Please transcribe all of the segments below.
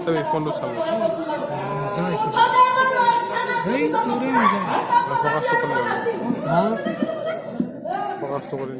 তবে কোনটো চাব প্ৰকাশটো কৰি প্ৰকাশটো কৰি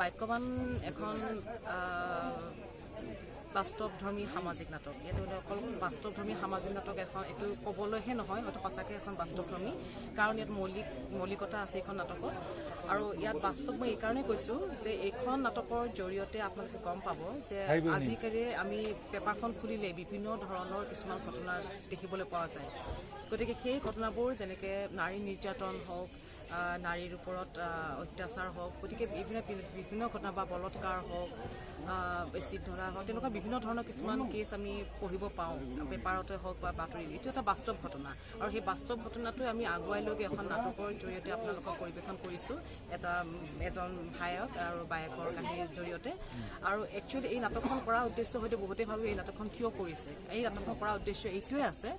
বাক্যবান এখন বাস্তৱধৰ্মী সামাজিক নাটক। এইটো অকল বাস্তৱধৰ্মী সামাজিক নাটক এখন, এইটো ক'বলৈহে নহয়, হয়তো সঁচাকৈ এখন বাস্তৱধৰ্মী, কাৰণ ইয়াত মৌলিকতা আছে এইখন নাটকত। আৰু ইয়াত বাস্তৱ মই এইকাৰণে কৈছোঁ যে এইখন নাটকৰ জৰিয়তে আপোনালোকে গম পাব যে আজিকালি আমি পেপাৰখন খুলিলে বিভিন্ন ধৰণৰ কিছুমান ঘটনা দেখিবলৈ পোৱা যায়। গতিকে সেই ঘটনাবোৰ যেনেকৈ নাৰী নিৰ্যাতন হওক, নাৰীৰ ওপৰত অত্যাচাৰ হওক, গতিকে বিভিন্ন ঘটনা বা বলৎকাৰ হওক, এচিড ধৰা হওক, তেনেকুৱা বিভিন্ন ধৰণৰ কিছুমান কেছ আমি পঢ়িব পাওঁ পেপাৰতে হওক বা বাতৰিত। এইটো এটা বাস্তৱ ঘটনা, আৰু সেই বাস্তৱ ঘটনাটোৱে আমি আগুৱাই লৈ এখন নাটকৰ জৰিয়তে আপোনালোকক পৰিৱেশন কৰিছোঁ, এজন ভায়ক আৰু বায়েকৰ কাহিনীৰ জৰিয়তে। আৰু একচুৱেলি এই নাটকখন কৰাৰ উদ্দেশ্য হয়তো বহুতেই ভাবে এই নাটকখন কিয় কৰিছে। এই নাটকখন কৰাৰ উদ্দেশ্য এইটোৱে আছে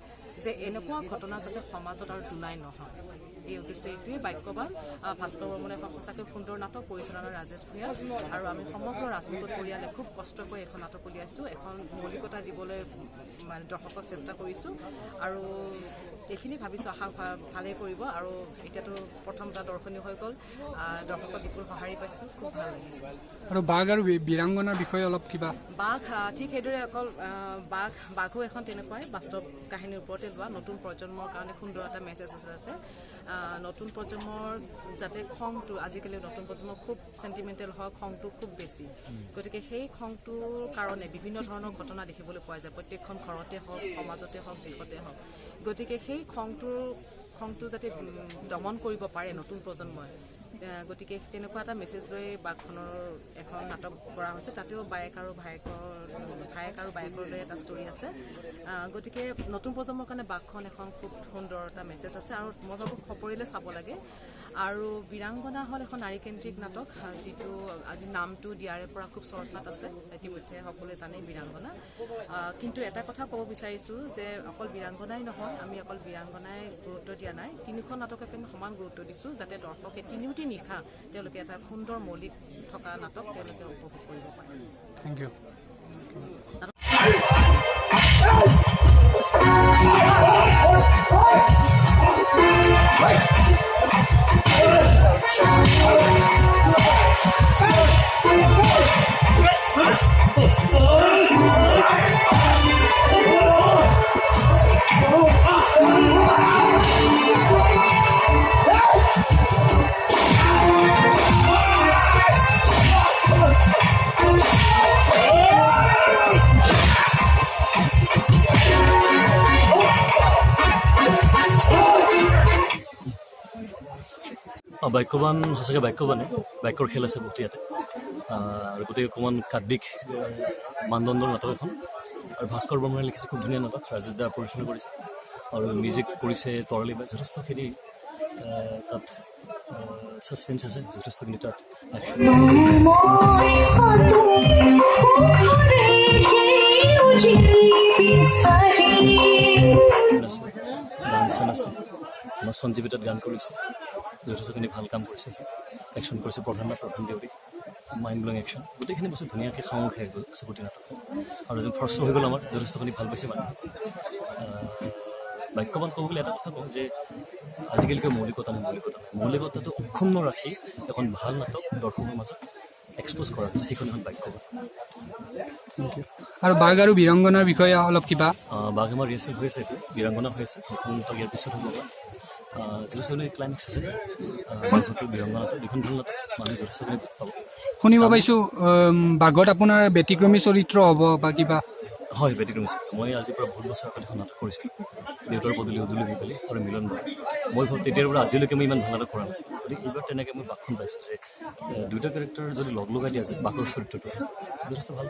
যে এনেকুৱা ঘটনা যাতে সমাজত আৰু দুনাই নহয়। এই উদ্দেশ্য এইটোৱে। বাক্যবান ভাস্কৰ বৰ্মনে এখন সঁচাকৈ সুন্দৰ নাটক, পৰিচালনা ৰাজেশ ভূঞা, আৰু আমি সমগ্ৰ ৰাজমুকুট পৰিয়ালে খুব কষ্ট কৰি এখন নাটক উলিয়াইছোঁ। এখন মৌলিকতা দিবলৈ মানে দৰ্শকক চেষ্টা কৰিছোঁ, আৰু এইখিনি ভাবিছোঁ আশা ভালেই কৰিব। আৰু এতিয়াতো প্ৰথমটা দৰ্শনীয় হৈ গ'ল, দৰ্শকক বিপুল সঁহাৰি পাইছোঁ, খুব ভাল লাগিছে। আৰু বাঘ আৰু বীৰাংগনাৰ বিষয়ে অলপ কিবা? বাঘ ঠিক সেইদৰে অকল বাঘো এখন তেনেকুৱাই বাস্তৱ কাহিনীৰ ওপৰতে লোৱা, নতুন প্ৰজন্মৰ কাৰণে সুন্দৰ এটা মেছেজ আছে তাতে। নতুন প্ৰজন্মৰ যাতে খংটো, আজিকালি নতুন প্ৰজন্মৰ খুব চেণ্টিমেণ্টেল হয়, খংটো খুব বেছি। গতিকে সেই খংটোৰ কাৰণে বিভিন্ন ধৰণৰ ঘটনা দেখিবলৈ পোৱা যায়, প্ৰত্যেকখন ঘৰতে হওক, সমাজতে হওক, দেশতে হওক। গতিকে সেই খংটো যাতে দমন কৰিব পাৰে নতুন প্ৰজন্মই, গতিকে তেনেকুৱা এটা মেছেজ লৈ বাঘখনৰ এখন নাটক কৰা হৈছে। তাতেও ভায়েক আৰু বায়েকৰ দৰে এটা ষ্টৰী আছে। গতিকে নতুন প্ৰজন্মৰ কাৰণে বাঘখন এখন খুব সুন্দৰ এটা মেছেজ আছে, আৰু মই ভাবোঁ সপৰিলে চাব লাগে। আৰু বীৰাংগনা হ'ল এখন নাৰীকেন্দ্ৰিক নাটক, যিটো আজি নামটো দিয়াৰে পৰা খুব চৰ্চাত আছে, ইতিমধ্যে সকলোৱে জানে বীৰাংগনা। কিন্তু এটা কথা ক'ব বিচাৰিছোঁ যে অকল বীৰাংগনাই নহয়, আমি অকল বীৰাংগনাই গুৰুত্ব দিয়া নাই, তিনিখন নাটককে আমি সমান গুৰুত্ব দিছোঁ, যাতে দৰ্শকে তিনিওটি নিশা তেওঁলোকে এটা সুন্দৰ মৌলিক থকা নাটক তেওঁলোকে উপভোগ কৰিব পাৰে। Thank U. বাক্যবান সঁচাকৈ বাক্যবানে বাক্যৰ খেল আছে বহুত ইয়াতে আৰু গোটেই অকণমান কাব্যিক মানদণ্ডৰ নাটক এখন আৰু ভাস্কৰ বৰ্মনে লিখিছে খুব ধুনীয়া নাটক ৰাজেশ দা পৰিচালনা কৰিছে আৰু মিউজিক কৰিছে তৰালী বাই যথেষ্টখিনি তাত ছাছপেন্স আছে যথেষ্টখিনি তাত একশ্যন গান চান আছে আমাৰ সঞ্জীৱে তাত গান কৰিছে যথেষ্টখিনি ভাল কাম কৰিছে একশ্যন কৰিছে প্ৰধান দেউৰী মাইণ্ড ব্লয়িং একশ্যন গোটেইখিনি বস্তু ধুনীয়াকৈ সামৰি খাই গ'ল আছে গোটেই নাটক আৰু যেন ফাৰ্ষ্ট শ্ব' হৈ গ'ল আমাৰ যথেষ্টখিনি ভাল পাইছে মানুহে বাক্যবান ক'ব গ'লে এটা কথা কওঁ যে আজিকালিকৈ মৌলিকতাটো অক্ষুণ্ণ ৰাখি এখন ভাল নাটক দৰ্শকৰ মাজত এক্সপ'জ কৰা হৈছে সেইখন এখন বাক্যবান আৰু বাঘ আৰু বীৰাংগনাৰ বিষয়ে অলপ কিবা বাঘ আমাৰ ৰিহাৰ্চেল হৈ আছে এইটো বীৰাংগনা হৈ আছে সেইখন নাটক ইয়াৰ পিছত হ'ব যথেষ্টখিনি ক্লাইমেক্স আছে বাঘটো বীৰাংগনাটো দুখন ভাল নাটক মানুহে যথেষ্টখিনি ভাল পাব শুনিব পাইছোঁ বাঘত আপোনাৰ ব্যতিক্ৰমী চৰিত্ৰ হ'ব বা কিবা হয় ব্যতিক্ৰমী মই আজিৰ পৰা বহুত বছৰ আগত এখন নাটক কৰিছিলোঁ দেউতাৰ বদলি উদুলি বিদলি আৰু মিলন বাই মই তেতিয়াৰ পৰা আজিলৈকে মই ইমান ভাল নাটক কৰা নাছিলোঁ গতিকে এইবাৰ তেনেকৈ মই বাঘখন পাইছোঁ যে দুটা কেৰেক্টাৰ যদি লগ লগাই দিয়া যায় বাঘৰ চৰিত্ৰটো যথেষ্ট ভাল